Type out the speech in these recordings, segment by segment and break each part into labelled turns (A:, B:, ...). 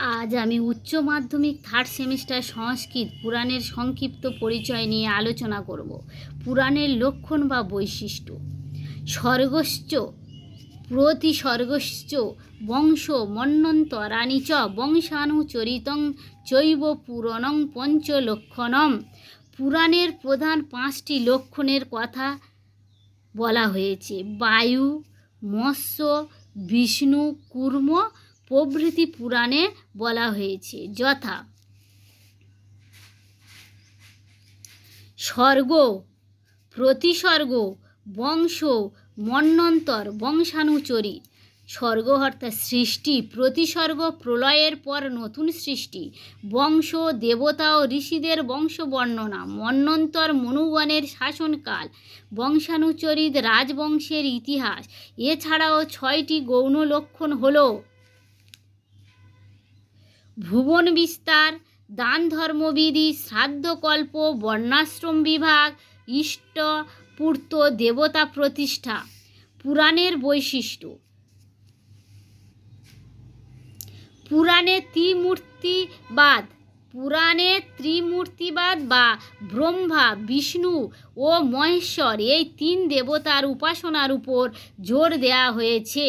A: আজ আমি উচ্চ মাধ্যমিক থার্ড সেমিস্টার সংস্কৃত পুরাণের সংক্ষিপ্ত পরিচয় নিয়ে আলোচনা করব। পুরাণের লক্ষণ বা বৈশিষ্ট্য। স্বর্গশ্চ প্রতিসর্গশ্চ বংশ মন্বন্তরাণি চ বংশানুচরিতং চৈব পুরাণং পঞ্চলক্ষণম। পুরাণের প্রধান 5টি লক্ষণের কথা বলা হয়েছে। বায়ু, মৎস্য, বিষ্ণু, কূর্ম প্রভৃতি পুরাণে বলা হয়েছে, যথা স্বর্গ, প্রতিসর্গ, বংশ, মন্বন্তর, বংশানুচরী। স্বর্গ অর্থাৎ সৃষ্টি, প্রতিসর্গ প্রলয়ের পর নতুন সৃষ্টি, বংশ দেবতা ও ঋষিদের বংশ বর্ণনা, মন্বন্তর মনুগণের শাসনকাল, বংশানুচরিত রাজবংশের ইতিহাস। এছাড়াও 6টি গৌণ লক্ষণ হল ভুবন বিস্তার, দান ধর্মবিধি, শ্রাদ্ধকল্প, বর্ণাশ্রম বিভাগ, ইষ্টপূর্ত, দেবতা প্রতিষ্ঠা। পুরাণের বৈশিষ্ট্য। পুরাণে ত্রিমূর্তিবাদ বা ব্রহ্মা, বিষ্ণু ও মহেশ্বর এই 3 দেবতার উপাসনার উপর জোর দেওয়া হয়েছে।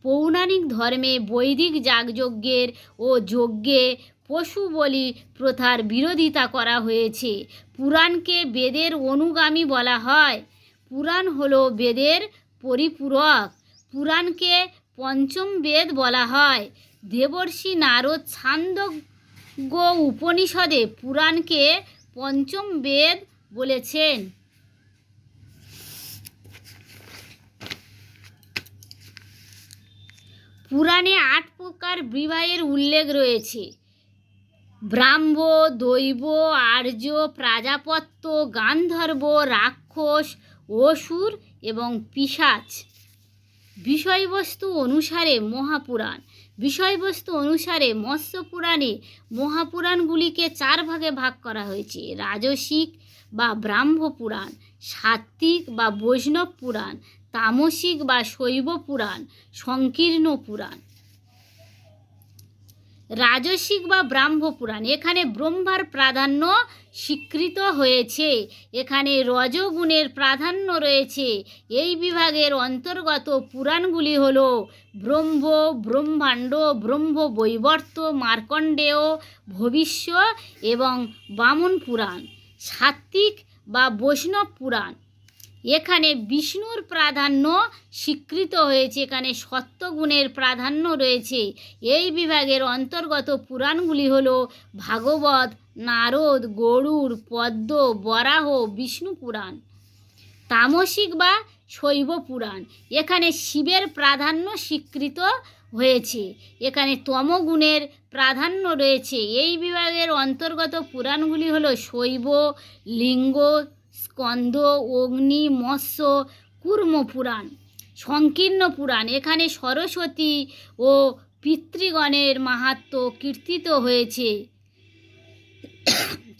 A: পৌরাণিক ধর্মে বৈদিক যাগযজ্ঞের ও যজ্ঞে পশু বলি প্রথার বিরোধিতা করা হয়েছে। পুরাণকে বেদের অনুগামী বলা হয়। পুরাণ হলো বেদের পরিপূরক। পুরাণকে পঞ্চম বেদ বলা হয়। দেবর্ষি নারদ ছান্দোগ্য উপনিষদে পুরাণকে পঞ্চম বেদ বলেছেন। পুরাণে 8 প্রকার বিবাহের উল্লেখ রয়েছে। ব্রাহ্ম, দৈব, আর্য, প্রাজাপত্য, গান্ধর্ব, রাক্ষস, অসুর এবং পিশাচ। বিষয়বস্তু অনুসারে মৎস্য পুরাণে মহাপুরাণগুলিকে 4 ভাগে ভাগ করা হয়েছে। রাজসিক বা ব্রাহ্ম পুরাণ, সাত্ত্বিক বা বৈষ্ণব পুরাণ, তামসিক বা শৈব পুরাণ, সংকীর্ণ পুরাণ। রাজসিক বা ব্রাহ্ম পুরাণ, এখানে ব্রহ্মার প্রাধান্য স্বীকৃত হয়েছে। এখানে রজগুণের প্রাধান্য রয়েছে। এই বিভাগের অন্তর্গত পুরাণগুলি হল ব্রহ্ম, ব্রহ্মাণ্ড, ব্রহ্মবৈবর্ত, মার্কণ্ডেয়, ভবিষ্য এবং বামন পুরাণ। সাত্ত্বিক বা বৈষ্ণব পুরাণ, এখানে বিষ্ণুর প্রাধান্য স্বীকৃত হয়েছে। এখানে সত্যগুণের প্রাধান্য রয়েছে। এই বিভাগের অন্তর্গত পুরাণগুলি হল ভাগবত, নারদ, গরুড়, পদ্ম, বরাহ, বিষ্ণু পুরাণ। তামসিক বা শৈব পুরাণ, এখানে শিবের প্রাধান্য স্বীকৃত হয়েছে। এখানে তমগুণের প্রাধান্য রয়েছে। এই বিভাগের অন্তর্গত পুরাণগুলি হল শৈব, লিঙ্গ, স্কন্দ, অগ্নি, মৎস্য, কূর্ম পুরাণ। সংকীর্ণ পুরাণ, এখানে সরস্বতী ও পিতৃগণের মাহাত্ম্য কীর্তিত হয়েছে।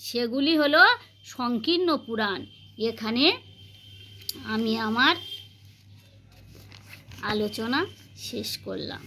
A: সেগুলি হল সংকীর্ণ পুরাণ। এখানে আমি আমার আলোচনা শেষ করলাম।